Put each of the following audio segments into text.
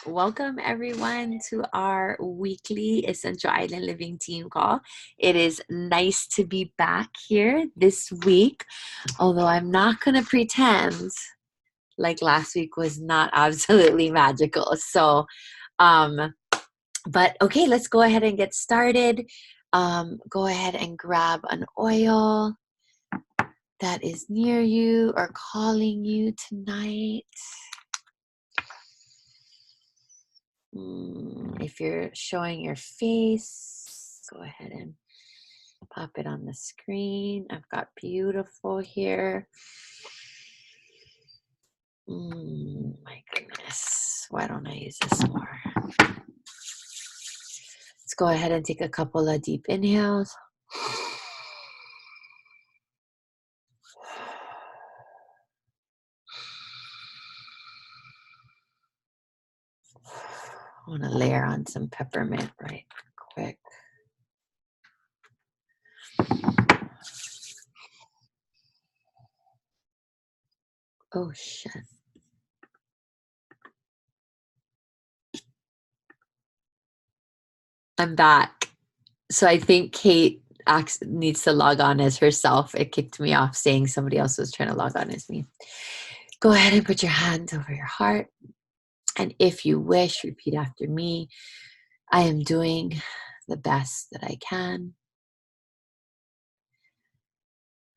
Welcome everyone to our weekly Essential Island Living team call. It is nice to be back here this week, although I'm not going to pretend like last week was not absolutely magical. But okay, let's go ahead and get started. Go ahead and grab an oil that is near you or calling you tonight. If you're showing your face, go ahead and pop it on the screen. I've got beautiful here. My goodness. Why don't I use this more? Let's go ahead and take a couple of deep inhales. I want to layer on some peppermint right quick. Oh, shit. I'm back. So I think Kate needs to log on as herself. It kicked me off saying somebody else was trying to log on as me. Go ahead and put your hands over your heart. And if you wish, repeat after me. I am doing the best that I can.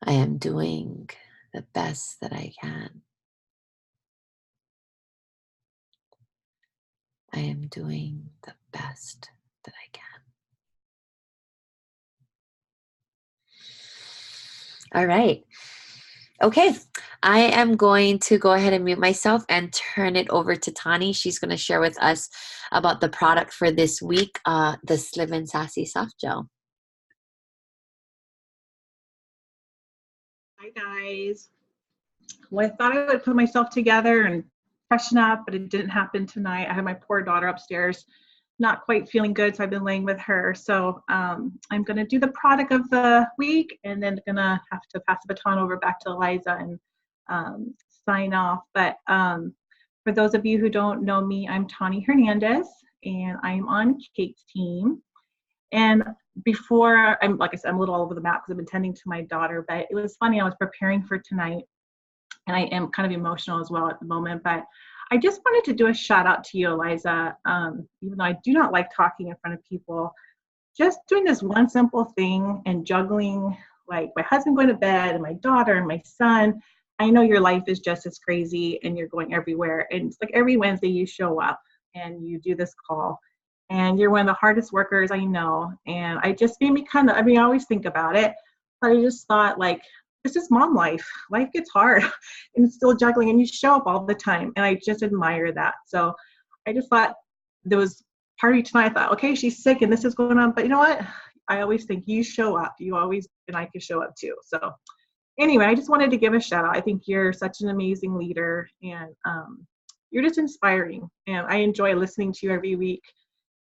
I am doing the best that I can. I am doing the best that I can. All right. Okay, I am going to go ahead and mute myself and turn it over to Tawny. She's going to share with us about the product for this week, the Slim and Sassy Soft Gel. Hi guys. Well, I thought I would put myself together and freshen up, but it didn't happen tonight. I had my poor daughter upstairs not quite feeling good, so I've been laying with her. So I'm going to do the product of the week and then going to have to pass the baton over back to Liza and sign off. But for those of you who don't know me, I'm Tawny Hernandez, and I'm on Kate's team. And before, like I said, I'm a little all over the map because I've been tending to my daughter, but it was funny, I was preparing for tonight, and I am kind of emotional as well at the moment, but I just wanted to do a shout out to you, Liza. Even though I do not like talking in front of people, just doing this one simple thing and juggling, like my husband going to bed and my daughter and my son. I know your life is just as crazy and you're going everywhere. And it's like every Wednesday you show up and you do this call. And you're one of the hardest workers I know. And I just made me kind of, I always think about it, but I just thought, like, this is mom life. Life gets hard and it's still juggling and you show up all the time. And I just admire that. So I just thought there was part of me tonight, I thought, okay, she's sick and this is going on. But you know what? I always think you show up. You always, and I can show up too. So anyway, I just wanted to give a shout out. I think you're such an amazing leader and you're just inspiring. And I enjoy listening to you every week.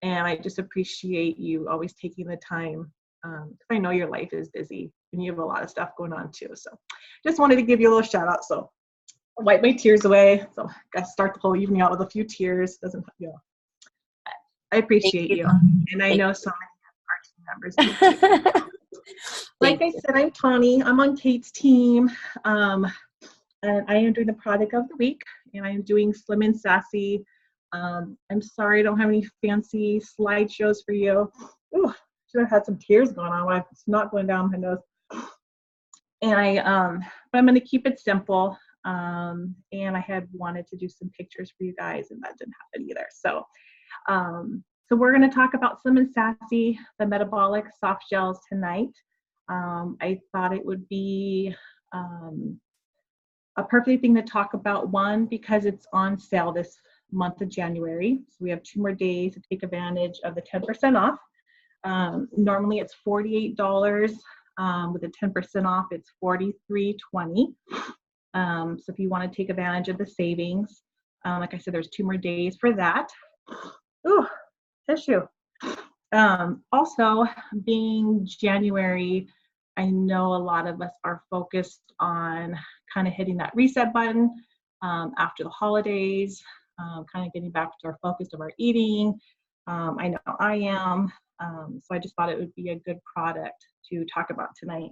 And I just appreciate you always taking the time because I know your life is busy and you have a lot of stuff going on too. So just wanted to give you a little shout out. So I'll wipe my tears away. So I got to start the whole evening out with a few tears. I appreciate you. And I know so many of our team members. Like I said, I'm Tawny. I'm on Kate's team. And I am doing the product of the week. And I'm doing Slim and Sassy. I'm sorry I don't have any fancy slideshows for you. Ooh, should have had some tears going on. It's not going down my nose. And but I'm going to keep it simple. And I had wanted to do some pictures for you guys, and that didn't happen either. So we're going to talk about Slim and Sassy, the metabolic soft gels tonight. I thought it would be a perfect thing to talk about, one, because it's on sale this month of January. So we have 2 more days to take advantage of the 10% off. Normally it's $48. With the 10% off, it's $43.20. So if you want to take advantage of the savings, like I said, there's 2 more days for that. Ooh, tissue. Also, being January, I know a lot of us are focused on kind of hitting that reset button after the holidays. kind of getting back to our focus of our eating. I know I am. So I just thought it would be a good product to talk about tonight.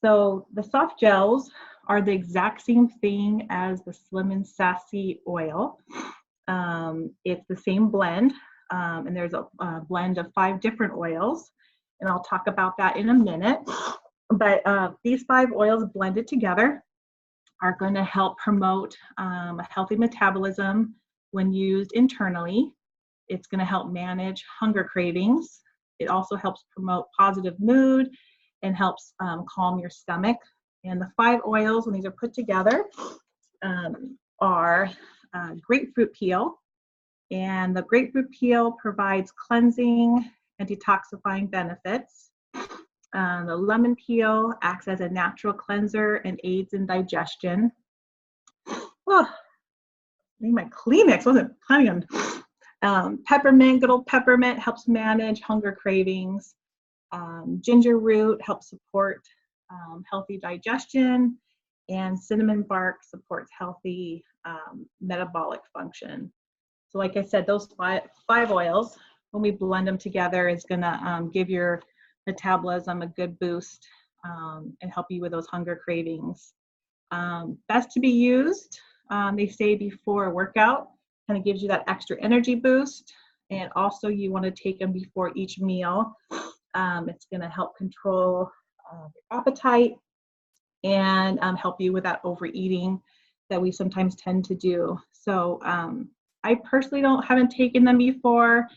So the soft gels are the exact same thing as the Slim and Sassy oil. It's the same blend, and there's a blend of 5 different oils, and I'll talk about that in a minute. But these 5 oils blended together are going to help promote a healthy metabolism when used internally. It's going to help manage hunger cravings. It also helps promote positive mood and helps calm your stomach. And the 5 oils, when these are put together, are grapefruit peel. And the grapefruit peel provides cleansing and detoxifying benefits. The lemon peel acts as a natural cleanser and aids in digestion. Oh, I need my Kleenex. Wasn't planning on. Peppermint, good old peppermint, helps manage hunger cravings. Ginger root helps support healthy digestion, and cinnamon bark supports healthy metabolic function. So like I said, those five oils, when we blend them together, is gonna give your metabolism a good boost and help you with those hunger cravings. Best to be used, they say, before a workout. Kind of gives you that extra energy boost. And also you want to take them before each meal. It's going to help control your appetite and help you with that overeating that we sometimes tend to do. So I personally haven't taken them before.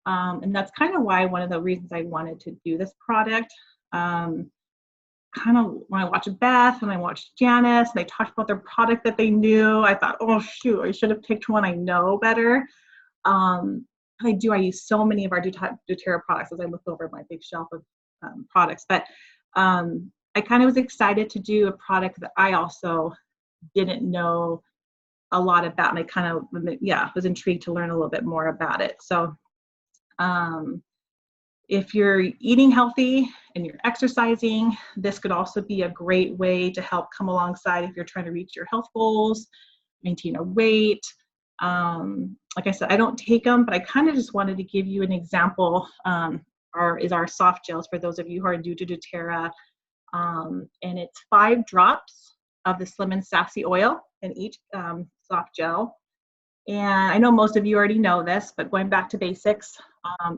And that's kind of why one of the reasons I wanted to do this product. Kind of when I watched Beth and I watched Janice and they talked about their product that they knew, I thought, oh shoot, I should have picked one I know better. I use so many of our doTERRA products as I look over my big shelf of products, but I kind of was excited to do a product that I also didn't know a lot about, and I kind of, was intrigued to learn a little bit more about it. So if you're eating healthy and you're exercising, this could also be a great way to help come alongside if you're trying to reach your health goals, maintain a weight. Like I said, I don't take them, but I kind of just wanted to give you an example. Our soft gels for those of you who are new to doTERRA. And it's 5 drops of the Slim and Sassy oil in each soft gel. And I know most of you already know this, but going back to basics,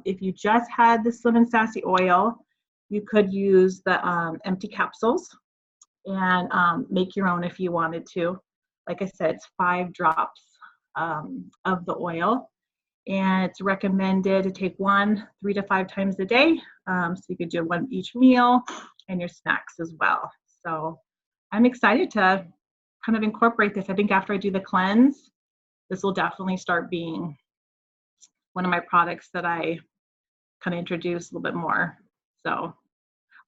if you just had the Slim and Sassy oil, you could use the empty capsules and make your own if you wanted to. Like I said, it's 5 drops of the oil, and it's recommended to take 1 3 to 5 times a day. So you could do 1 each meal and your snacks as well. So I'm excited to kind of incorporate this. I think after I do the cleanse, this will definitely start being one of my products that I kind of introduce a little bit more. So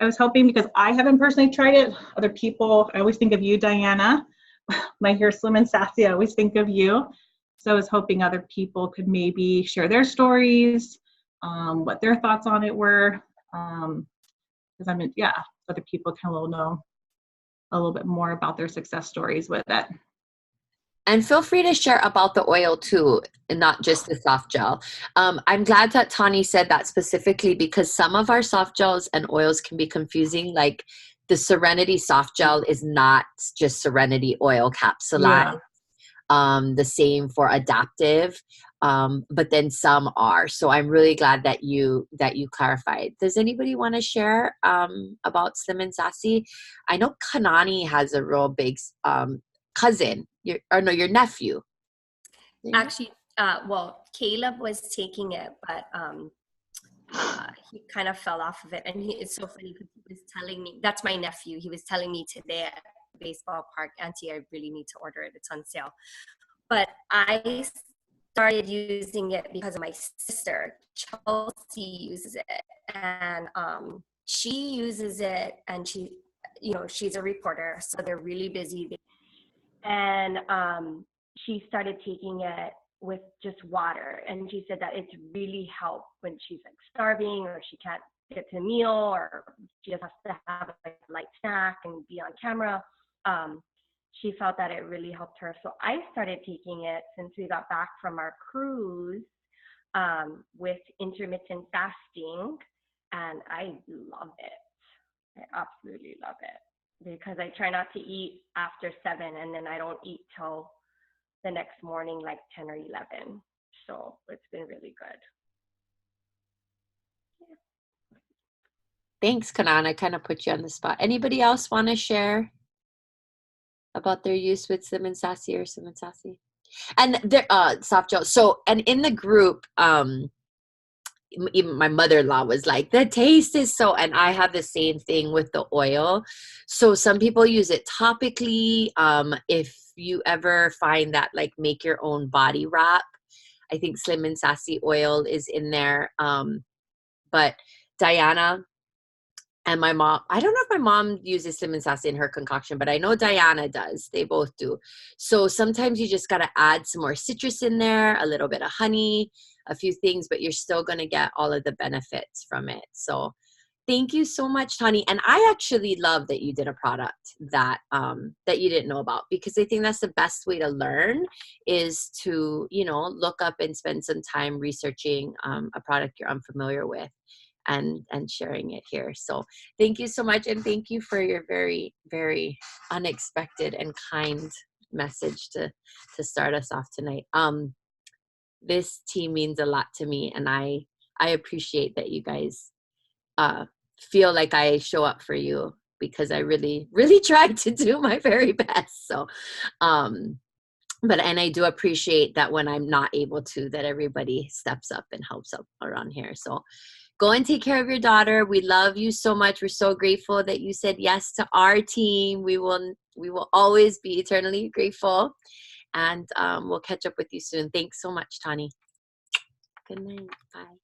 I was hoping, because I haven't personally tried it, other people, I always think of you, Diana. When I hear Slim and Sassy, I always think of you. So I was hoping other people could maybe share their stories, what their thoughts on it were. Because other people can know a little bit more about their success stories with it. And feel free to share about the oil too, and not just the soft gel. I'm glad that Tawny said that specifically, because some of our soft gels and oils can be confusing. Like the Serenity soft gel is not just Serenity oil capsulized. The same for Adaptive, but then some are. So I'm really glad that you clarified. Does anybody want to share about Slim and Sassy? I know Kanani has a real big cousin, your nephew. Actually, Caleb was taking it, but he kind of fell off of it. And it's so funny because he was telling me, that's my nephew, he was telling me today at the baseball park, Auntie, I really need to order it. It's on sale. But I started using it because of my sister. Chelsea uses it. And she uses it, and she's a reporter, so they're really busy. And she started taking it with just water, and she said that it's really helped when she's like starving, or she can't get to a meal, or she just has to have a light snack and be on camera. she felt that it really helped her. So I started taking it since we got back from our cruise with intermittent fasting, and I love it. I absolutely love it because I try not to eat after 7, and then I don't eat till the next morning, like 10 or 11. So it's been really good. Yeah. Thanks, Kanan. I kind of put you on the spot. Anybody else want to share about their use with Slim and Sassy or Slim and Sassy? And their soft gel. So, and in the group, even my mother-in-law was like, the taste is so, and I have the same thing with the oil. So some people use it topically. If you ever find that, like, make your own body wrap, I think Slim and Sassy oil is in there. But Diana and my mom, I don't know if my mom uses Slim and Sassy in her concoction, but I know Diana does. They both do. So sometimes you just got to add some more citrus in there, a little bit of honey, a few things, but you're still going to get all of the benefits from it. So thank you so much, Tawny. And I actually love that you did a product that that you didn't know about, because I think that's the best way to learn, is to, you know, look up and spend some time researching a product you're unfamiliar with, and sharing it here. So thank you so much, and thank you for your very, very unexpected and kind message to start us off tonight. This team means a lot to me, and I appreciate that you guys feel like I show up for you, because I really, really try to do my very best. So but I do appreciate that when I'm not able to, that everybody steps up and helps up around here. So go and take care of your daughter. We love you so much. We're so grateful that you said yes to our team. We will always be eternally grateful. And we'll catch up with you soon. Thanks so much, Tawny. Good night. Bye.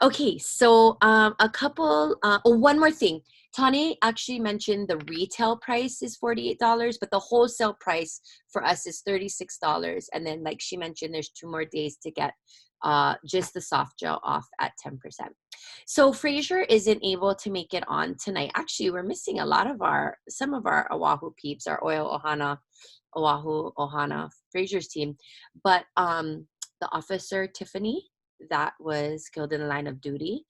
Okay, so a couple, one more thing. Tawny actually mentioned the retail price is $48, but the wholesale price for us is $36. And then, like she mentioned, there's 2 more days to get just the soft gel off at 10%. So Fraser isn't able to make it on tonight. Actually, we're missing some of our Oahu peeps, our Oahu Ohana Fraser's team. But the officer, Tiffany, that was killed in the line of duty,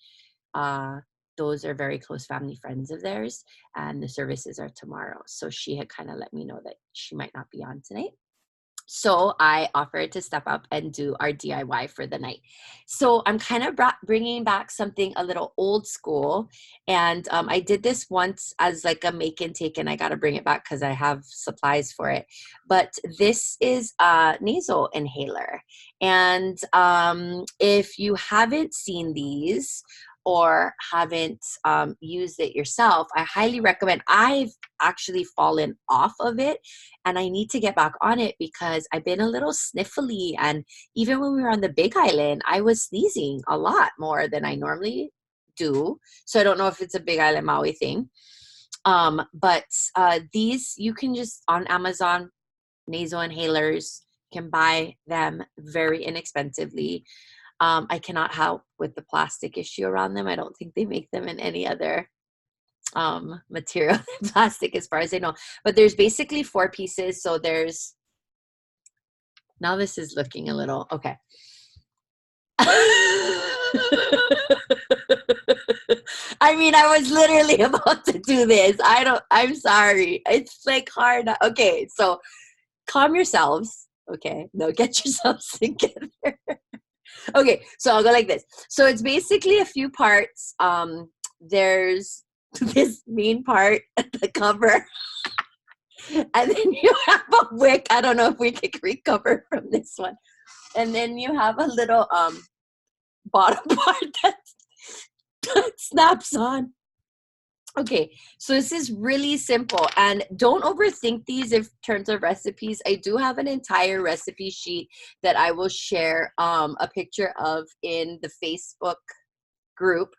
those are very close family friends of theirs, and the services are tomorrow. So she had kind of let me know that she might not be on tonight. So I offered to step up and do our DIY for the night. So I'm kind of bringing back something a little old school. And I did this once as like a make and take, and I got to bring it back because I have supplies for it. But this is a nasal inhaler. And if you haven't seen these or haven't used it yourself, I highly recommend. I've actually fallen off of it, and I need to get back on it because I've been a little sniffly, and even when we were on the Big Island, I was sneezing a lot more than I normally do. So I don't know if it's a Big Island Maui thing. But these, you can just, on Amazon, nasal inhalers, can buy them very inexpensively. I cannot help with the plastic issue around them. I don't think they make them in any other material than plastic, as far as I know. But there's basically 4 pieces. So there's, now this is looking a little, okay. I mean, I was literally about to do this. I'm sorry. It's like hard. Okay, so calm yourselves. Okay, no, get yourselves together. Okay, so I'll go like this. So it's basically a few parts. There's this main part at the cover, and then you have a wick. I don't know if we can recover from this one. And then you have a little bottom part that snaps on. Okay, so this is really simple, and don't overthink these in terms of recipes. I do have an entire recipe sheet that I will share a picture of in the Facebook group,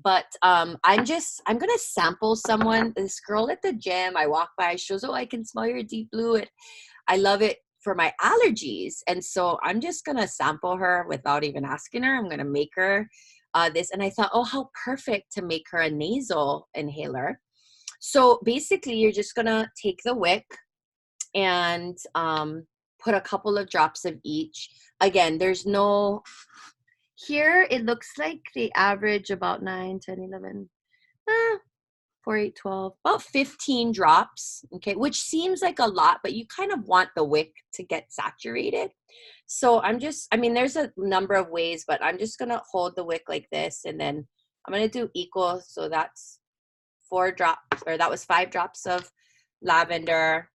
but I'm gonna sample someone. This girl at the gym I walk by, she goes, "Oh, I can smell your deep blue." I love it for my allergies, and so I'm just gonna sample her without even asking her. I'm gonna make her this, and I thought, oh, how perfect to make her a nasal inhaler. So basically, you're just gonna take the wick, and put a couple of drops of each. Again, there's no, here it looks like they average about 9, 10, 11, 4, 8, 12, about 15 drops, okay, which seems like a lot, but you kind of want the wick to get saturated. So I mean, there's a number of ways, but I'm just going to hold the wick like this, and then I'm going to do equal. So that's 4 drops, or that was 5 drops of lavender.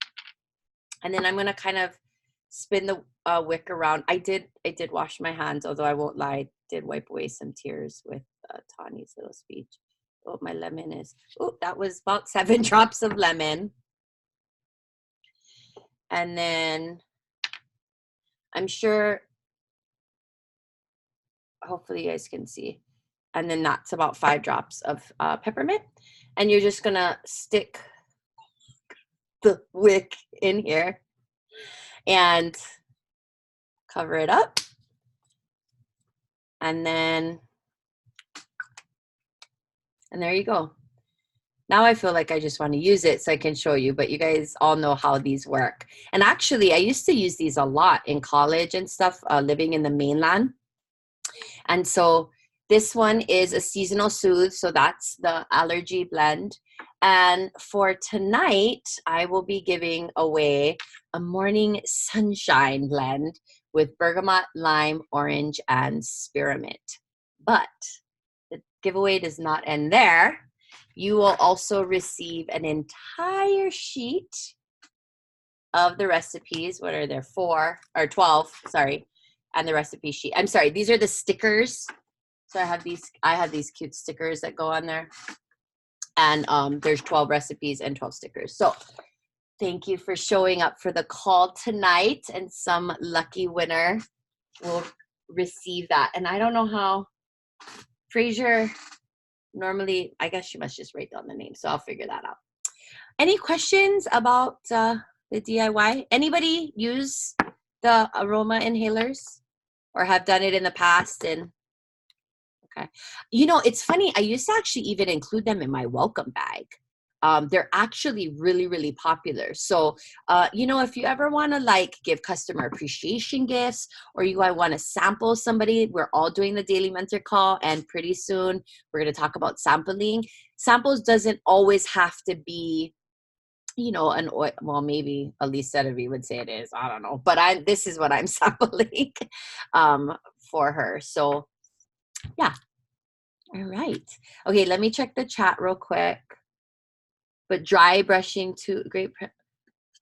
And then I'm going to kind of spin the wick around. I did wash my hands, although I won't lie, I did wipe away some tears with Tawny's little speech. Oh, my lemon is, oh, that was about 7 drops of lemon. And then I'm sure, hopefully you guys can see. And then that's about 5 drops of peppermint. And you're just gonna stick the wick in here and cover it up. And then, and there you go. Now I feel like I just want to use it so I can show you, but you guys all know how these work. And actually, I used to use these a lot in college and stuff, living in the mainland. And so this one is a seasonal soothe, so that's the allergy blend. And for tonight, I will be giving away a morning sunshine blend with bergamot, lime, orange, and spearmint. But the giveaway does not end there. You will also receive an entire sheet of the recipes. What are there? 4 or 12, sorry. And the recipe sheet. I'm sorry, these are the stickers. So I have these cute stickers that go on there. And there's 12 recipes and 12 stickers. So thank you for showing up for the call tonight, and some lucky winner will receive that. And I don't know how Fraser normally, I guess she must just write down the name, so I'll figure that out. Any questions about the DIY? Anybody use the aroma inhalers or have done it in the past? And okay, you know, it's funny, I used to actually even include them in my welcome bag. They're actually really, really popular. So, you know, if you ever want to like give customer appreciation gifts, or you want to sample somebody, we're all doing the Daily Mentor Call, and pretty soon we're going to talk about sampling. Samples doesn't always have to be, you know, an oil. Well, maybe Elise Sedavi would say it is. I don't know. But this is what I'm sampling for her. So, yeah. All right. Okay, let me check the chat real quick. But dry brushing too, great.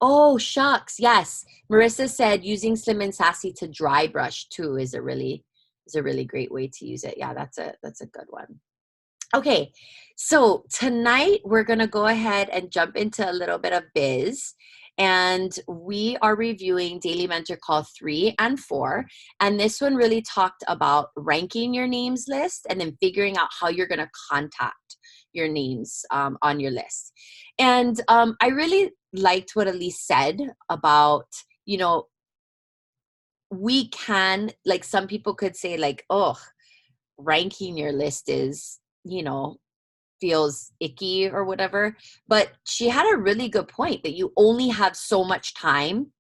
Oh, shucks. Yes. Marissa said using Slim and Sassy to dry brush too is a really great way to use it. Yeah, that's a good one. Okay. So tonight we're going to go ahead and jump into a little bit of biz. And we are reviewing Daily Mentor Call 3 and 4. And this one really talked about ranking your names list and then figuring out how you're going to contact your names on your list. And I really liked what Elise said about, you know, we can, like, some people could say like, oh, ranking your list is, you know, feels icky or whatever. But she had a really good point that you only have so much time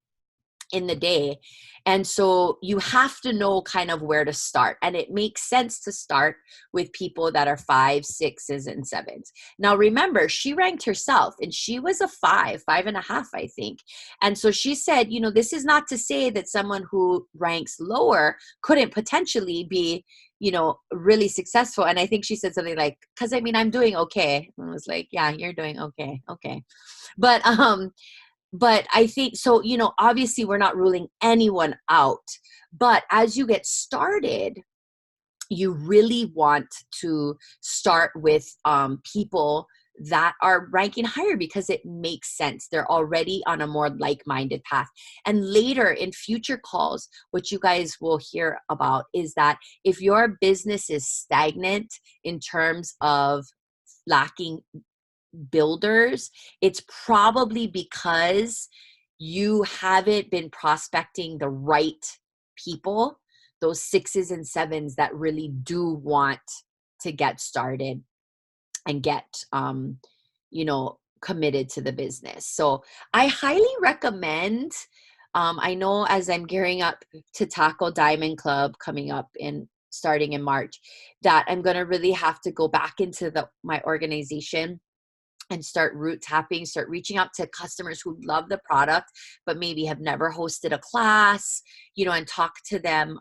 in the day. And so you have to know kind of where to start. And it makes sense to start with people that are 5, 6s, and 7s. Now, remember, she ranked herself and she was a 5.5, I think. And so she said, you know, this is not to say that someone who ranks lower couldn't potentially be, you know, really successful. And I think she said something like, because I mean, I'm doing okay. And I was like, yeah, you're doing okay. Okay. But I think, so, you know, obviously we're not ruling anyone out, but as you get started, you really want to start with people that are ranking higher because it makes sense. They're already on a more like-minded path. And later in future calls, what you guys will hear about is that if your business is stagnant in terms of lacking builders, it's probably because you haven't been prospecting the right people, those 6s and 7s that really do want to get started and get, you know, committed to the business. So I highly recommend, I know as I'm gearing up to tackle Diamond Club coming up starting in March, that I'm going to really have to go back into my organization and start root tapping, start reaching out to customers who love the product, but maybe have never hosted a class, and talk to them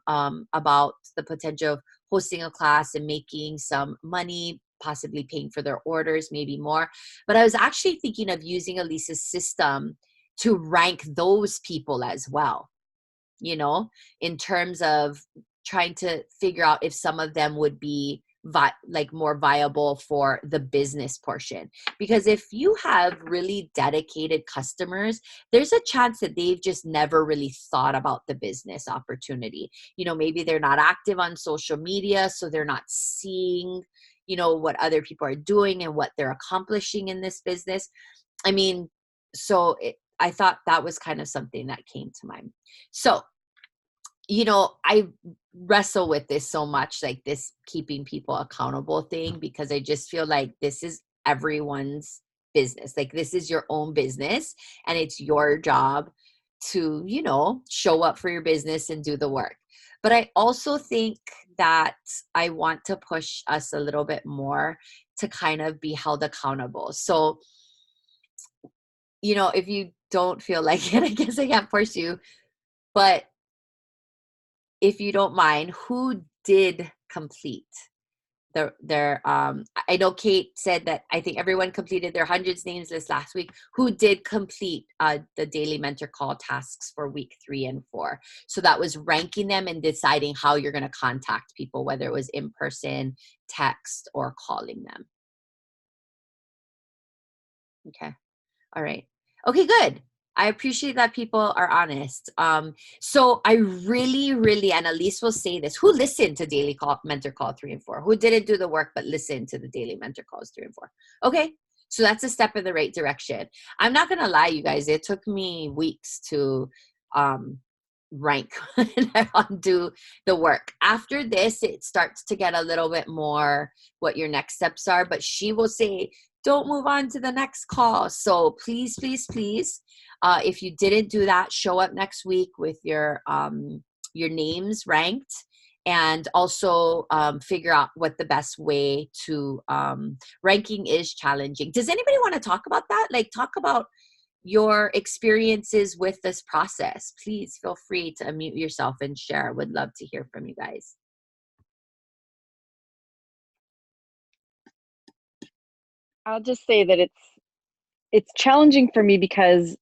about the potential of hosting a class and making some money, possibly paying for their orders, maybe more. But I was actually thinking of using Elisa's system to rank those people as well, in terms of trying to figure out if some of them would be more viable for the business portion. Because if you have really dedicated customers, there's a chance that they've just never really thought about the business opportunity. Maybe they're not active on social media, so they're not seeing, what other people are doing and what they're accomplishing in this business. I mean, I thought that was kind of something that came to mind. So, I wrestle with this so much, like this keeping people accountable thing, because I just feel like this is everyone's business. Like, this is your own business, and it's your job to, show up for your business and do the work. But I also think that I want to push us a little bit more to kind of be held accountable. So, if you don't feel like it, I guess I can't force you, but if you don't mind, who did complete their I know Kate said that I think everyone completed their hundreds names list last week. Who did complete the daily mentor call tasks for week 3 and 4? So that was ranking them and deciding how you're going to contact people, whether it was in person, text, or calling them. Okay. All right. Okay, good. I appreciate that people are honest. So I really, really, and Elise will say this, who listened to Daily Mentor Call 3 and 4? Who didn't do the work but listened to the Daily Mentor Calls 3 and 4? Okay, so that's a step in the right direction. I'm not going to lie, you guys. It took me weeks to rank and do the work. After this, it starts to get a little bit more what your next steps are, but she will say, don't move on to the next call. So please, please, please, if you didn't do that, show up next week with your names ranked, and also figure out what the best way to ranking is challenging. Does anybody want to talk about that? Like, talk about your experiences with this process. Please feel free to unmute yourself and share. I would love to hear from you guys. I'll just say that it's challenging for me because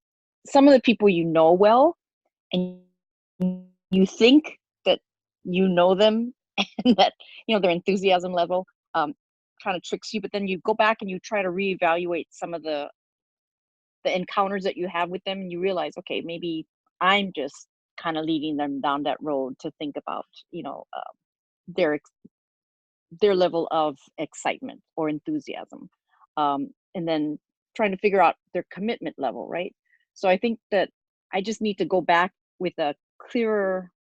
some of the people you know well, and you think that you know them and that their enthusiasm level kind of tricks you, but then you go back and you try to reevaluate some of the encounters that you have with them, and you realize, okay, maybe I'm just kind of leading them down that road to think about their level of excitement or enthusiasm, and then trying to figure out their commitment level, right? So I think that I just need to go back with a clearer,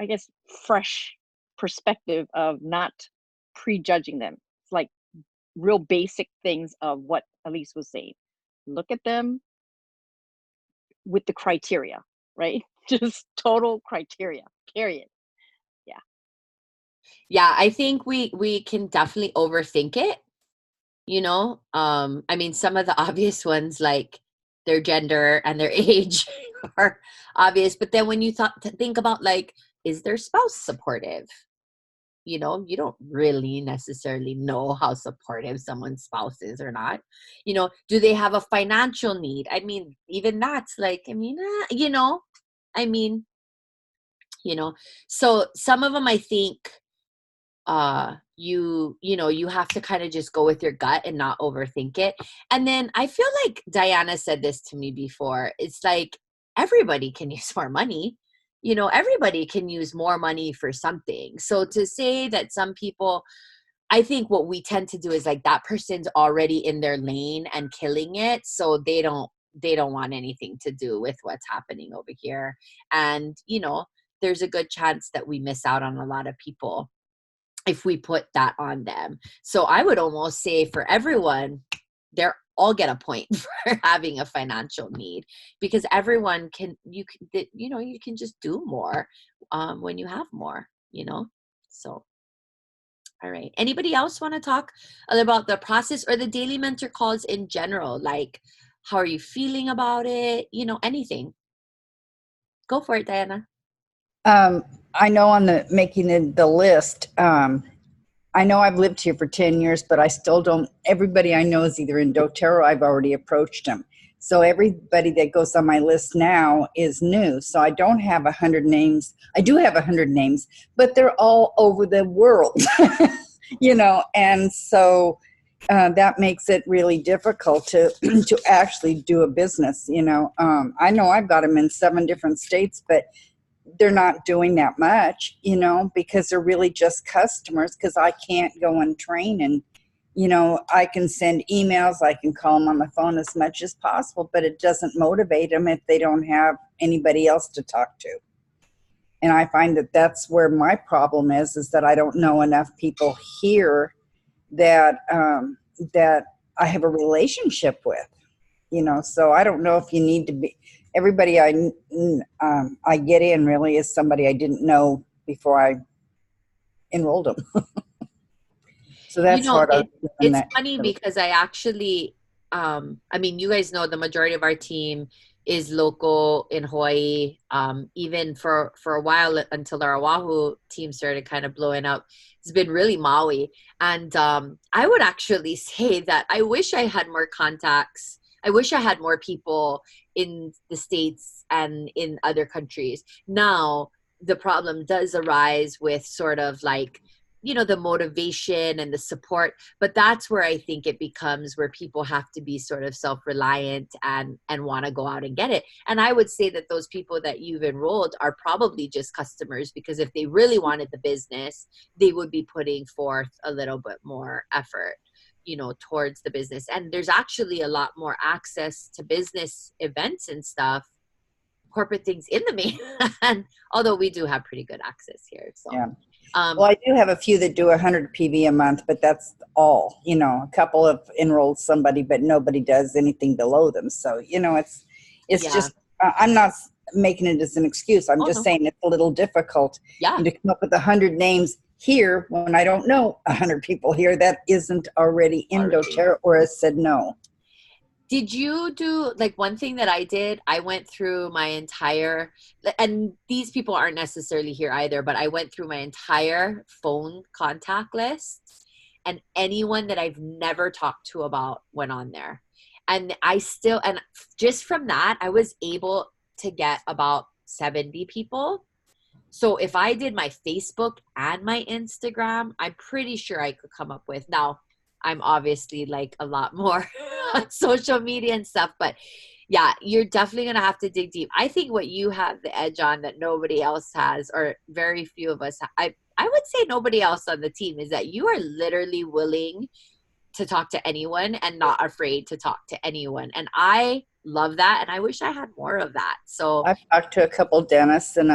I guess, fresh perspective of not prejudging them. It's like real basic things of what Elise was saying. Look at them with the criteria, right? Just total criteria, period. Yeah, I think we can definitely overthink it. I mean, some of the obvious ones, like their gender and their age, are obvious. But then when you think about, like, is their spouse supportive? You don't really necessarily know how supportive someone's spouse is or not. Do they have a financial need? I mean, even that's like, so some of them, I think, you have to kind of just go with your gut and not overthink it. And then I feel like Diana said this to me before. It's like, everybody can use more money. Everybody can use more money for something. So to say that some people, I think what we tend to do is like, that person's already in their lane and killing it, so they don't want anything to do with what's happening over here. And there's a good chance that we miss out on a lot of people if we put that on them. So I would almost say, for everyone, they're all get a point for having a financial need, because everyone you can just do more when you have more, so. All right. Anybody else want to talk about the process or the daily mentor calls in general? Like, how are you feeling about it? Anything. Go for it, Diana. I know on making the list, I know I've lived here for 10 years, but I still don't, everybody I know is either in doTERRA or I've already approached them. So everybody that goes on my list now is new. So I don't have 100 names. I do have 100 names, but they're all over the world, and so that makes it really difficult to actually do a business. I know I've got them in 7 different states, but they're not doing that much, because they're really just customers, because I can't go and train, and, I can send emails, I can call them on the phone as much as possible, but it doesn't motivate them if they don't have anybody else to talk to. And I find that that's where my problem is that I don't know enough people here that, that I have a relationship with, so I don't know if you need to be, everybody I get in really is somebody I didn't know before I enrolled them. So that's hard. It's funny because I actually, you guys know the majority of our team is local in Hawaii. Even for a while until our Oahu team started kind of blowing up, it's been really Maui. And I would actually say that I wish I had more contacts. I wish I had more people in the States and in other countries. Now, the problem does arise with sort of like, the motivation and the support, but that's where I think it becomes where people have to be sort of self-reliant and want to go out and get it. And I would say that those people that you've enrolled are probably just customers, because if they really wanted the business, they would be putting forth a little bit more effort, towards the business. And there's actually a lot more access to business events and stuff, corporate things in the mainland, although we do have pretty good access here. So yeah. Well, I do have a few that do 100 PV a month, but that's all. A couple have enrolled somebody, but nobody does anything below them. So it's just I'm not making it as an excuse. I'm just saying it's a little difficult to come up with 100 names here when I don't know 100 people here that isn't already in doTERRA or has said no. Did you do, like, one thing that I did, I went through my entire, and these people aren't necessarily here either, but I went through my entire phone contact list, and anyone that I've never talked to about went on there. And and just from that, I was able to get about 70 people. So if I did my Facebook and my Instagram, I'm pretty sure I could come up with, now I'm obviously like a lot more on social media and stuff, but yeah, you're definitely going to have to dig deep. I think what you have the edge on that nobody else has, or very few of us, I would say nobody else on the team, is that you are literally willing to talk to anyone and not afraid to talk to anyone. And I love that. And I wish I had more of that. So I've talked to a couple dentists, and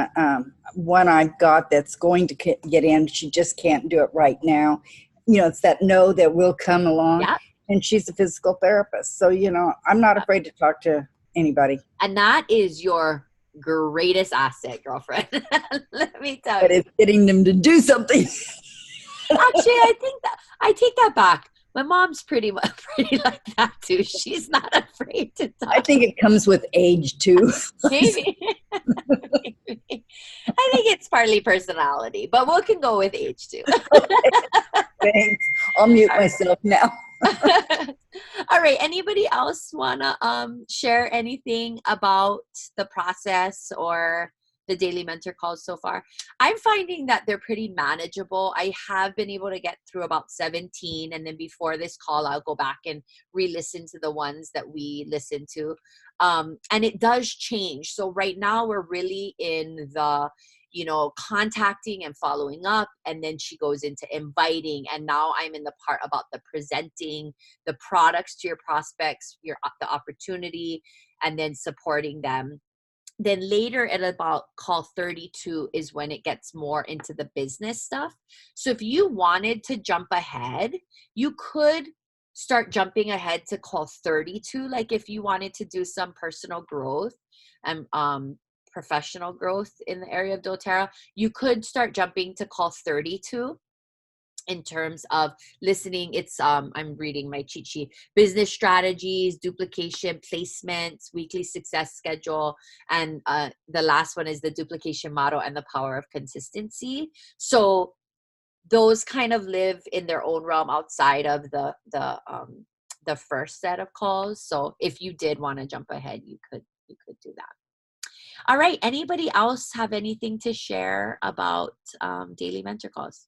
one I've got that's going to get in, she just can't do it right now. It's that no that will come along. Yeah. And she's a physical therapist. So, I'm not afraid to talk to anybody. And that is your greatest asset, girlfriend. Let me tell you. But it's getting them to do something. Actually, I take that back. My mom's pretty like that too. She's not afraid to talk. I think it comes with age too. Maybe. I think it's partly personality, but we can go with age too. Thanks. I'll mute myself now. All right. Anybody else want to share anything about the process or the daily mentor calls so far? I'm finding that they're pretty manageable. I have been able to get through about 17, and then before this call, I'll go back and re-listen to the ones that we listened to. And it does change. So right now we're really in the, contacting and following up, and then she goes into inviting, and now I'm in the part about the presenting the products to your prospects, the opportunity, and then supporting them. Then later at about call 32 is when it gets more into the business stuff. So if you wanted to jump ahead, you could start jumping ahead to call 32. Like if you wanted to do some personal growth and professional growth in the area of doTERRA, you could start jumping to call 32 in terms of listening. It's I'm reading my cheat sheet: business strategies, duplication, placements, weekly success schedule, and the last one is the duplication model and the power of consistency. So those kind of live in their own realm outside of the first set of calls. So if you did want to jump ahead, you could do that. All right, anybody else have anything to share about daily mentor calls?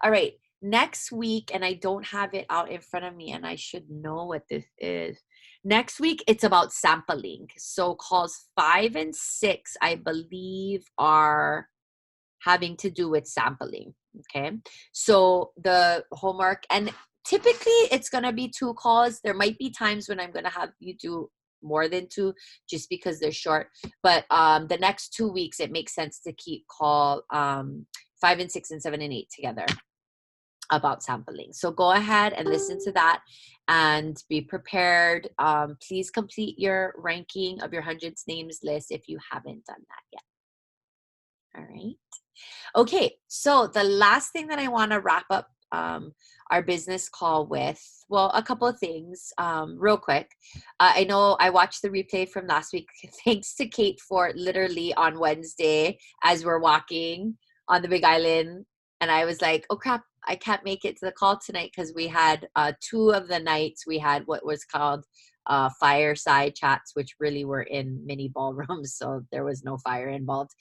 All right, next week, and I don't have it out in front of me, and I should know what this is. Next week, it's about sampling. So calls 5 and 6, I believe, are having to do with sampling. Okay, so the homework, and typically it's going to be 2 calls. There might be times when I'm going to have you do more than 2 just because they're short. But the next 2 weeks, it makes sense to keep call 5 and 6 and 7 and 8 together about sampling. So go ahead and listen to that and be prepared. Please complete your ranking of your hundreds names list if you haven't done that yet. All right. Okay. So the last thing that I want to wrap up our business call with, well, a couple of things real quick. I know I watched the replay from last week. Thanks to Kate for literally on Wednesday as we're walking on the Big Island. And I was like, oh crap, I can't make it to the call tonight because we had 2 of the nights we had what was called fireside chats, which really were in mini ballrooms. So there was no fire involved.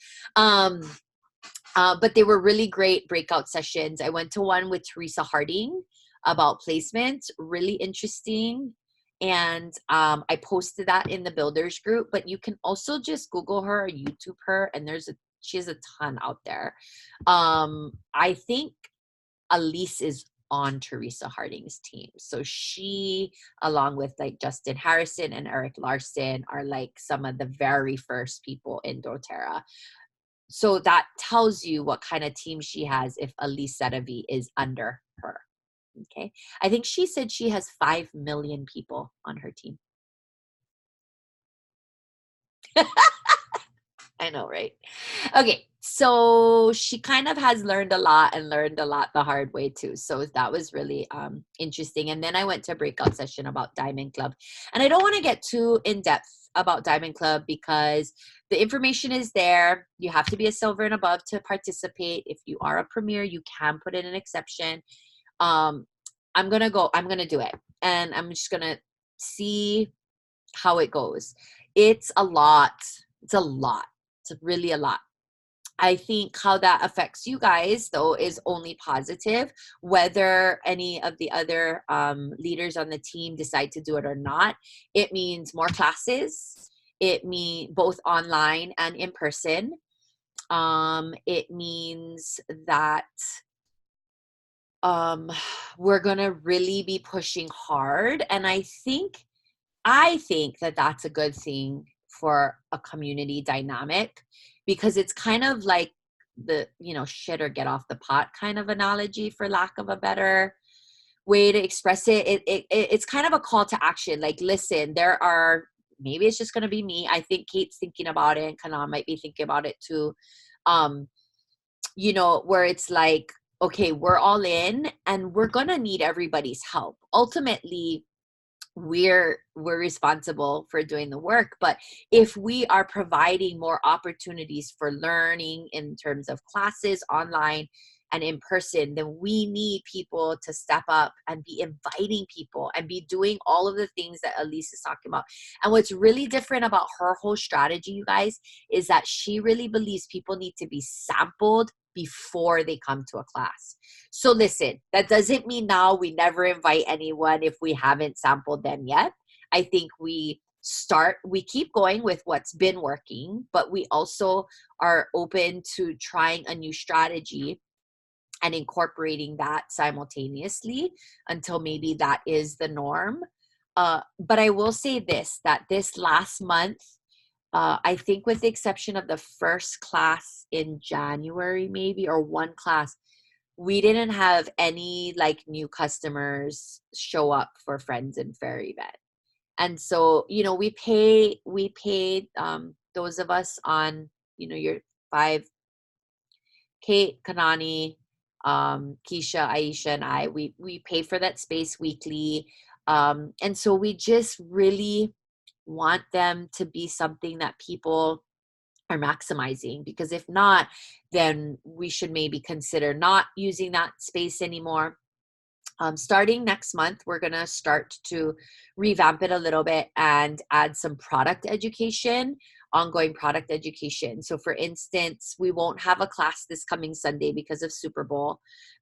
But they were really great breakout sessions. I went to one with Teresa Harding about placement, really interesting. And I posted that in the builders group, but you can also just Google her or YouTube her, and she has a ton out there. I think Elise is on Teresa Harding's team. So she, along with like Justin Harrison and Eric Larson, are like some of the very first people in doTERRA. So that tells you what kind of team she has if Elise Sedavi is under her. Okay. I think she said she has 5 million people on her team. I know, right? Okay. So she kind of has learned a lot the hard way too. So that was really interesting. And then I went to a breakout session about Diamond Club. And I don't want to get too in depth about Diamond Club because the information is there. You have to be a silver and above to participate. If you are a premier, you can put in an exception. I'm going to do it. And I'm just going to see how it goes. It's a lot. It's really a lot. I think how that affects you guys, though, is only positive. Whether any of the other leaders on the team decide to do it or not, it means more classes. It means both online and in person. It means that we're going to really be pushing hard. And I think that that's a good thing for a community dynamic, because it's kind of like the, shit or get off the pot kind of analogy, for lack of a better way to express it. It's kind of a call to action. Like, listen, maybe it's just going to be me. I think Kate's thinking about it, and Kanan might be thinking about it too. Where it's like, okay, we're all in and we're going to need everybody's help. Ultimately, we're responsible for doing the work, but if we are providing more opportunities for learning in terms of classes online and in person, then we need people to step up and be inviting people and be doing all of the things that Elise is talking about. And what's really different about her whole strategy, you guys, is that she really believes people need to be sampled before they come to a class. So listen, that doesn't mean now we never invite anyone if we haven't sampled them yet. I think we keep going with what's been working, but we also are open to trying a new strategy and incorporating that simultaneously until maybe that is the norm. But I will say that this last month, I think with the exception of the first class in January, maybe, or one class, we didn't have any like new customers show up for Friends and Fair event. And so, you know, we paid those of us on, you know, your 5, Kate, Kanani, Keisha, Aisha, and I, we pay for that space weekly. And so we just really want them to be something that people are maximizing, because if not, then we should maybe consider not using that space anymore. Starting next month, we're going to start to revamp it a little bit and add some product education, ongoing product education. So for instance, we won't have a class this coming Sunday because of Super Bowl,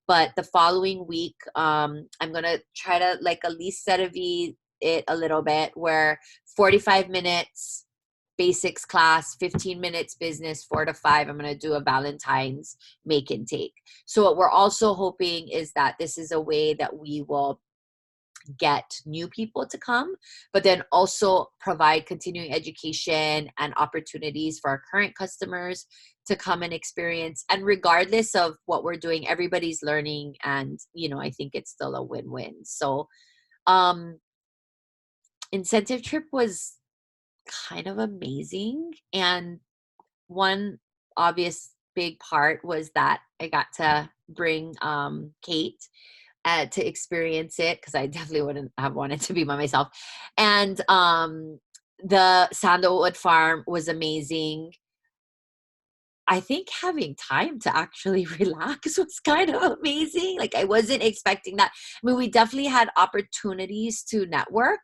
but the following week, I'm going to try to like at least set it a little bit, where 45 minutes basics class, 15 minutes business, 4 to 5. I'm going to do a Valentine's make and take. So what we're also hoping is that this is a way that we will get new people to come, but then also provide continuing education and opportunities for our current customers to come and experience. And regardless of what we're doing, everybody's learning, and, you know, I think it's still a win-win. So, incentive trip was kind of amazing. And one obvious big part was that I got to bring Kate to experience it, because I definitely wouldn't have wanted to be by myself. And the Sandalwood Farm was amazing. I think having time to actually relax was kind of amazing. Like, I wasn't expecting that. I mean, we definitely had opportunities to network,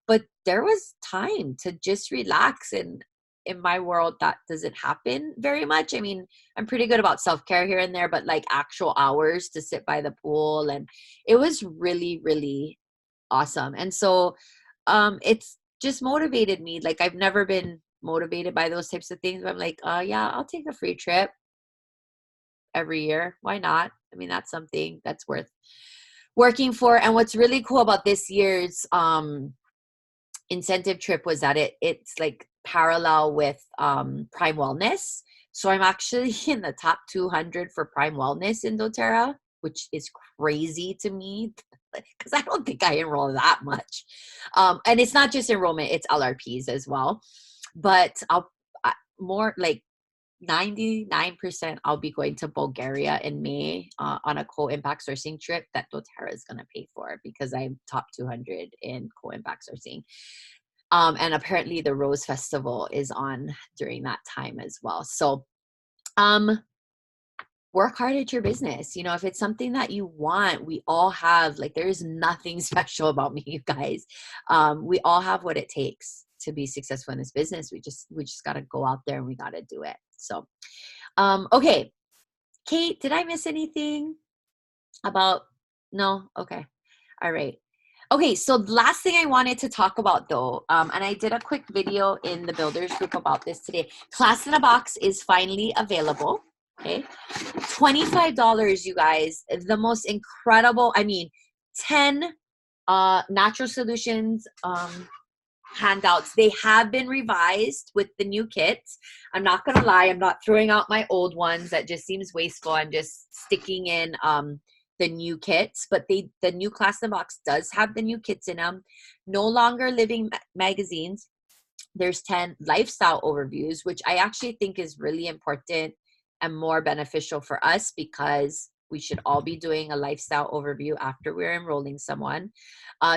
but there was time to just relax. And in my world, that doesn't happen very much. I mean, I'm pretty good about self-care here and there, but like actual hours to sit by the pool. And it was really, really awesome. And so it's just motivated me. Like, I've never been motivated by those types of things, but I'm like, yeah, I'll take a free trip every year. Why not? I mean, that's something that's worth working for. And what's really cool about this year's incentive trip was that it's like parallel with Prime Wellness. So I'm actually in the top 200 for Prime Wellness in doTERRA, which is crazy to me, because I don't think I enroll that much. And it's not just enrollment, it's LRPs as well. But more like 99%, I'll be going to Bulgaria in May on a co-impact sourcing trip that doTERRA is going to pay for, because I'm top 200 in co-impact sourcing. And apparently the Rose Festival is on during that time as well. So work hard at your business. You know, if it's something that you want, we all have, like, there is nothing special about me, you guys. We all have what it takes to be successful in this business. We just got to go out there and we got to do it. So, okay. Kate, did I miss anything about? No? Okay. All right. Okay. So the last thing I wanted to talk about though, and I did a quick video in the builders group about this today. Class in a Box is finally available. Okay. $25, you guys. The most incredible, 10 natural solutions handouts. They have been revised with the new kits. I'm not gonna lie, I'm not throwing out my old ones. That just seems wasteful. I'm just sticking in the new kits, but the new Class in a Box does have the new kits in them. No longer living magazines. There's 10 lifestyle overviews, which I actually think is really important and more beneficial for us, because we should all be doing a lifestyle overview after we're enrolling someone.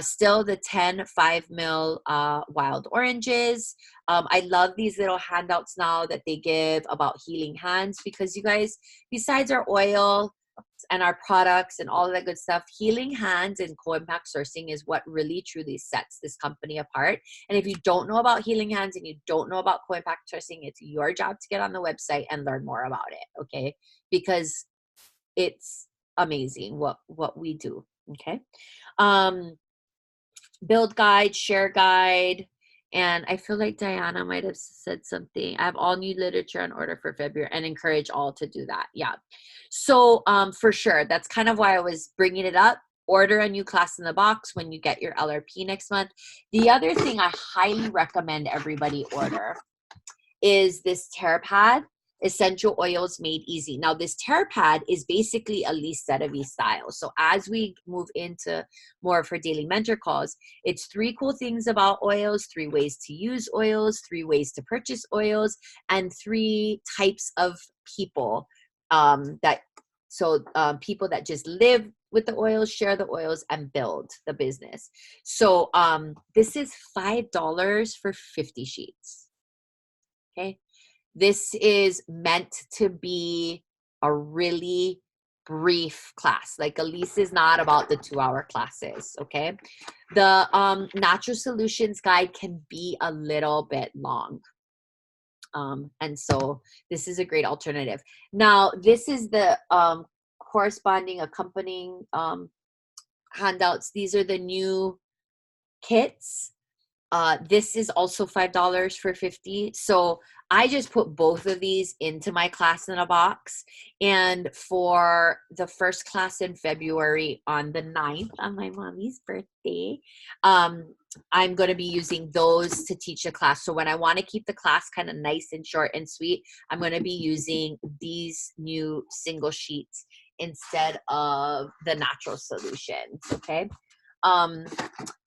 Still the 10 5 mil wild oranges. I love these little handouts now that they give about healing hands, because you guys, besides our oil and our products and all of that good stuff, healing hands and co-impact sourcing is what really truly sets this company apart. And if you don't know about healing hands and you don't know about co-impact sourcing, it's your job to get on the website and learn more about it. Okay. Because it's amazing what we do. Okay. Build guide, share guide. And I feel like Diana might have said something. I have all new literature on order for February, and encourage all to do that. Yeah. So for sure, that's kind of why I was bringing it up. Order a new Class in a Box when you get your LRP next month. The other thing I highly recommend everybody order is this tearpad. essential oils made easy. Now this tearpad is basically a Liza style. So as we move into more of her daily mentor calls, it's 3 cool things about oils, 3 ways to use oils, 3 ways to purchase oils, and 3 types of people people that just live with the oils, share the oils, and build the business. So this is $5 for 50 sheets. Okay. This is meant to be a really brief class. Like Elise is not about the 2-hour classes. Okay. The natural solutions guide can be a little bit long. And so this is a great alternative. Now, this is the corresponding accompanying handouts. These are the new kits. This is also $5 for 50. So I just put both of these into my class in a box. And for the first class in February on the 9th, on my mommy's birthday, I'm going to be using those to teach a class. So when I want to keep the class kind of nice and short and sweet, I'm going to be using these new single sheets instead of the natural solutions. Okay.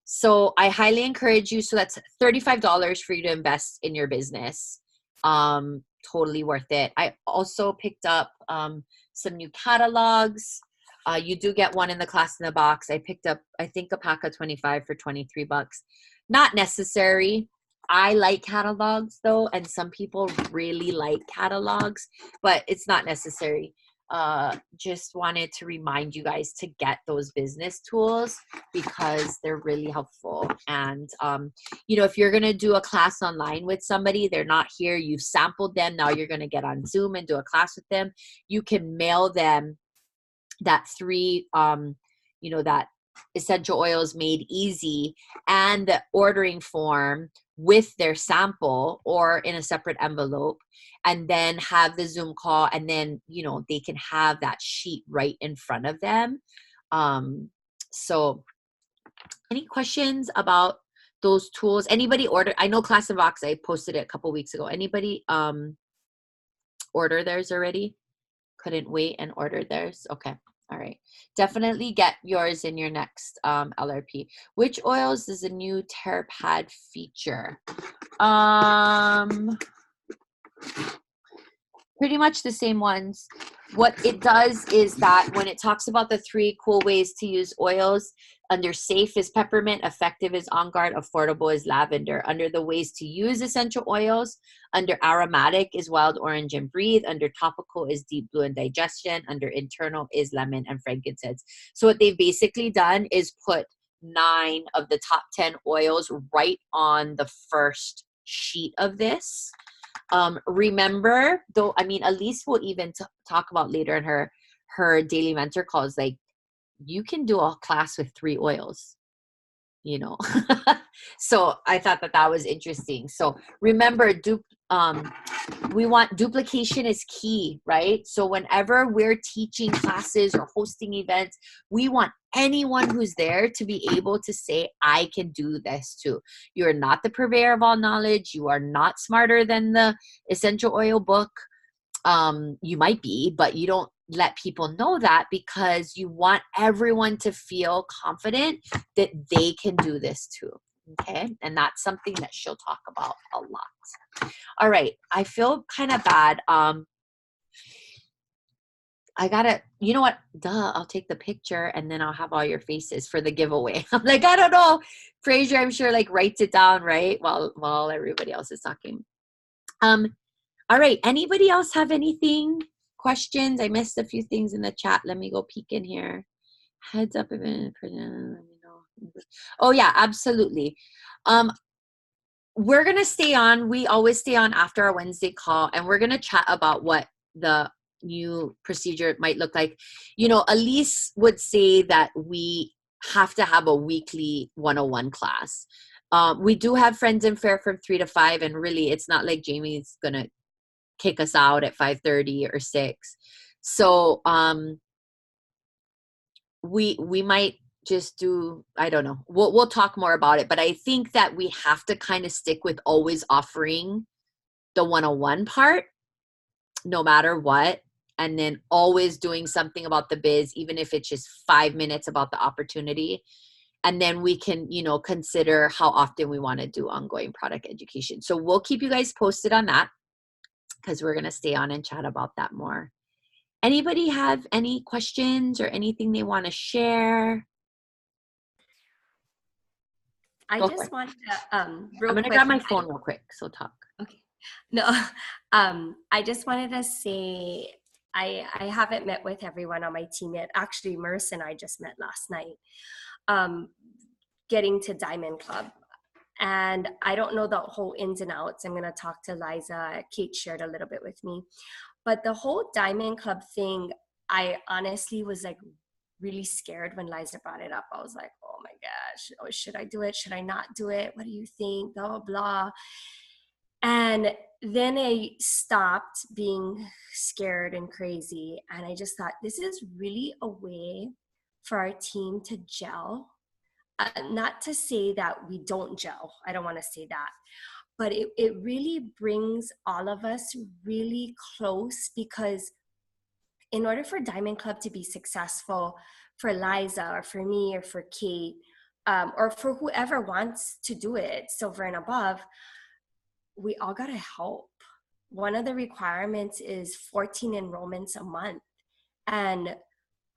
So I highly encourage you. So that's $35 for you to invest in your business. Totally worth it. I also picked up some new catalogs. You do get one in the class in the box. I picked up, I think, a pack of 25 for $23. Not necessary. I like catalogs though, and some people really like catalogs, but it's not necessary. Just wanted to remind you guys to get those business tools because they're really helpful. And, if you're going to do a class online with somebody, they're not here, you've sampled them, now you're going to get on Zoom and do a class with them, you can mail them that that essential oils made easy and the ordering form with their sample or in a separate envelope, and then have the Zoom call, and then they can have that sheet right in front of them. So any questions about those tools? Anybody order? I know Class in Box, I posted it a couple weeks ago. Anybody order theirs already? Couldn't wait and order theirs? Okay. All right. Definitely get yours in your next LRP. Which oils does a new tearpad feature? Pretty much the same ones. What it does is that when it talks about the 3 cool ways to use oils, under safe is peppermint, effective is on guard, affordable is lavender. Under the ways to use essential oils, under aromatic is wild orange and breathe. Under topical is deep blue and digestion. Under internal is lemon and frankincense. So what they've basically done is put 9 of the top 10 oils right on the first sheet of this. Remember though, Elise will even talk about later in her daily mentor calls, like you can do a class with 3 oils, so I thought that was interesting. So remember, we want duplication is key, right? So whenever we're teaching classes or hosting events, we want anyone who's there to be able to say, I can do this too. You're not the purveyor of all knowledge. You are not smarter than the essential oil book. You might be, but you don't let people know that because you want everyone to feel confident that they can do this too. Okay. And that's something that she'll talk about a lot. All right. I feel kind of bad. I gotta, you know what? I'll take the picture and then I'll have all your faces for the giveaway. I'm like, I don't know. Fraser, I'm sure writes it down, right? While everybody else is talking. All right. Anybody else have anything? Questions? I missed a few things in the chat. Let me go peek in here. Heads up event. Let me know. Oh yeah, absolutely. We're gonna stay on. We always stay on after our Wednesday call, and we're gonna chat about what the new procedure might look like. Elise would say that we have to have a weekly 101 class. We do have Friends and Fair from 3 to 5, and really, it's not like Jamie's gonna kick us out at 5:30 or 6. So we might just do, I don't know. We'll talk more about it, but I think that we have to kind of stick with always offering the 101 part. no matter what. And then always doing something about the biz, even if it's just 5 minutes about the opportunity. And then we can, you know, consider how often we want to do ongoing product education. So we'll keep you guys posted on that, because we're going to stay on and chat about that more. Anybody have any questions or anything they want to share? I Go for just it. wanted to I'm real going to quick. grab my phone real quick, so talk. Okay. No, I just wanted to say I haven't met with everyone on my team yet. Actually, Marissa and I just met last night, getting to Diamond Club. And I don't know the whole ins and outs. I'm going to talk to Liza. Kate shared a little bit with me. But the whole Diamond Club thing, I honestly was like really scared when Liza brought it up. I was like, oh my gosh, oh, should I do it? Should I not do it? What do you think? Blah, blah, blah. And then I stopped being scared and crazy. And I just thought, this is really a way for our team to gel. Not to say that we don't gel. I don't want to say that. But it really brings all of us really close, because in order for Diamond Club to be successful, for Liza or for me or for Kate, or for whoever wants to do it, silver and above, we all got to help. One of the requirements is 14 enrollments a month. And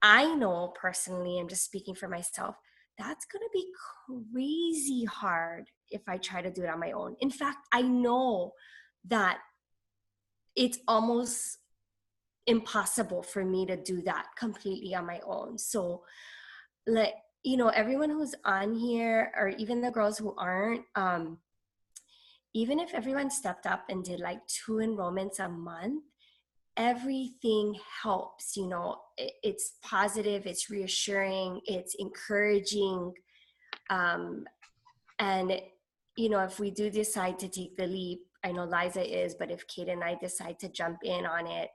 I know personally, I'm just speaking for myself, that's going to be crazy hard if I try to do it on my own. In fact, I know that it's almost impossible for me to do that completely on my own. So, like, you know, everyone who's on here, or even the girls who aren't, even if everyone stepped up and did like 2 enrollments a month, everything helps. You know, it's positive, it's reassuring, it's encouraging. And, you know, if we do decide to take the leap, I know Liza is, but if Kate and I decide to jump in on it,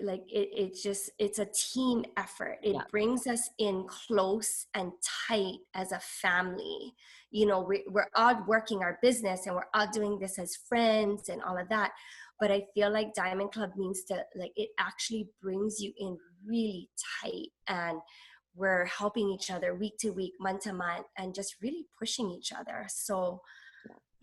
like it's a team effort. It brings us in close and tight as a family. You know, we're all working our business and we're all doing this as friends and all of that. But I feel like Diamond Club means to, like, it actually brings you in really tight, and we're helping each other week to week, month to month, and just really pushing each other. So,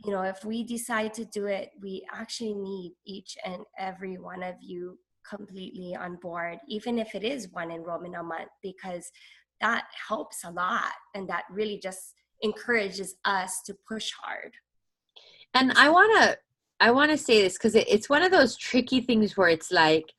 you know, if we decide to do it, we actually need each and every one of you completely on board, even if it is 1 enrollment a month, because that helps a lot. And that really just encourages us to push hard. And I want to say this, because it's one of those tricky things where it's like,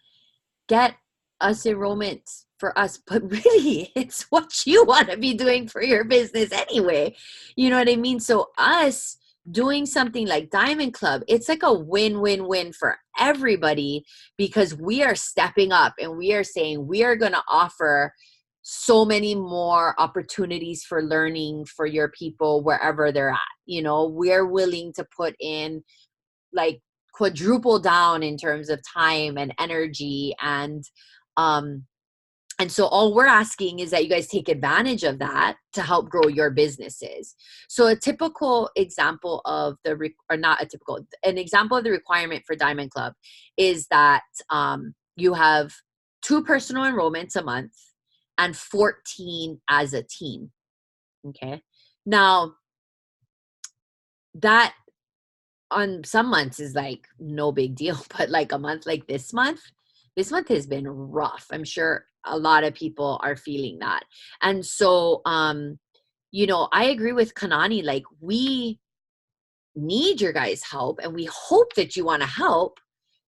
get us enrollments for us, but really it's what you want to be doing for your business anyway. You know what I mean? So us doing something like Diamond Club, it's like a win-win-win for everybody, because we are stepping up and we are saying we are going to offer so many more opportunities for learning for your people wherever they're at. You know, we're willing to put in like quadruple down in terms of time and energy, and so all we're asking is that you guys take advantage of that to help grow your businesses. So a typical example of an example of the requirement for Diamond Club is that you have 2 personal enrollments a month and 14 as a team. Okay. Now that on some months is like no big deal, but like a month like this month has been rough. I'm sure a lot of people are feeling that. And so, you know, I agree with Kanani, like we need your guys' help and we hope that you want to help,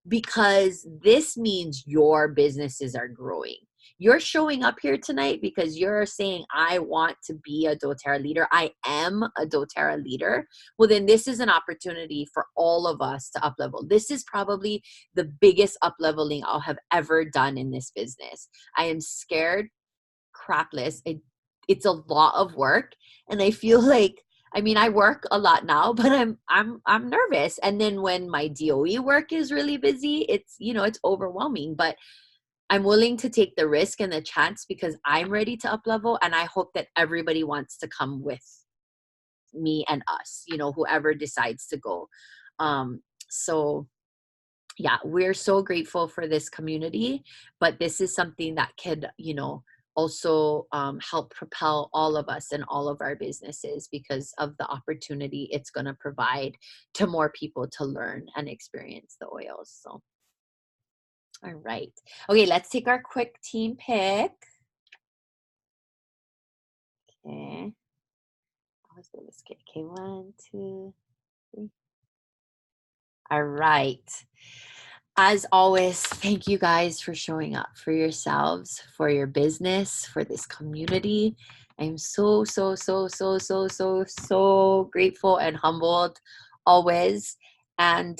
because this means your businesses are growing. You're showing up here tonight because you're saying, I want to be a doTERRA leader. I am a doTERRA leader. Well, then this is an opportunity for all of us to up-level. This is probably the biggest up-leveling I'll have ever done in this business. I am scared crapless. It's a lot of work. And I feel like, I mean, I work a lot now, but I'm nervous. And then when my DOE work is really busy, it's, you know, it's overwhelming, but I'm willing to take the risk and the chance because I'm ready to up level. And I hope that everybody wants to come with me and us, you know, whoever decides to go. So yeah, we're so grateful for this community, but this is something that could, you know, also help propel all of us and all of our businesses because of the opportunity it's going to provide to more people to learn and experience the oils. So, all right. Okay, let's take our quick team pick. Okay. Okay, 1, 2, 3. All right. As always, thank you guys for showing up for yourselves, for your business, for this community. I'm so, so, so, so, so, so, so grateful and humbled always. And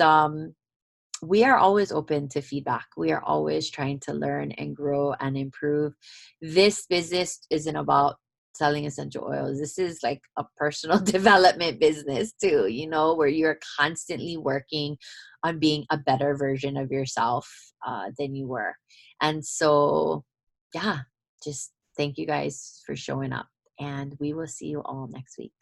we are always open to feedback. We are always trying to learn and grow and improve. This business isn't about selling essential oils. This is like a personal development business too, you know, where you're constantly working on being a better version of yourself than you were. And so, yeah, just thank you guys for showing up, and we will see you all next week.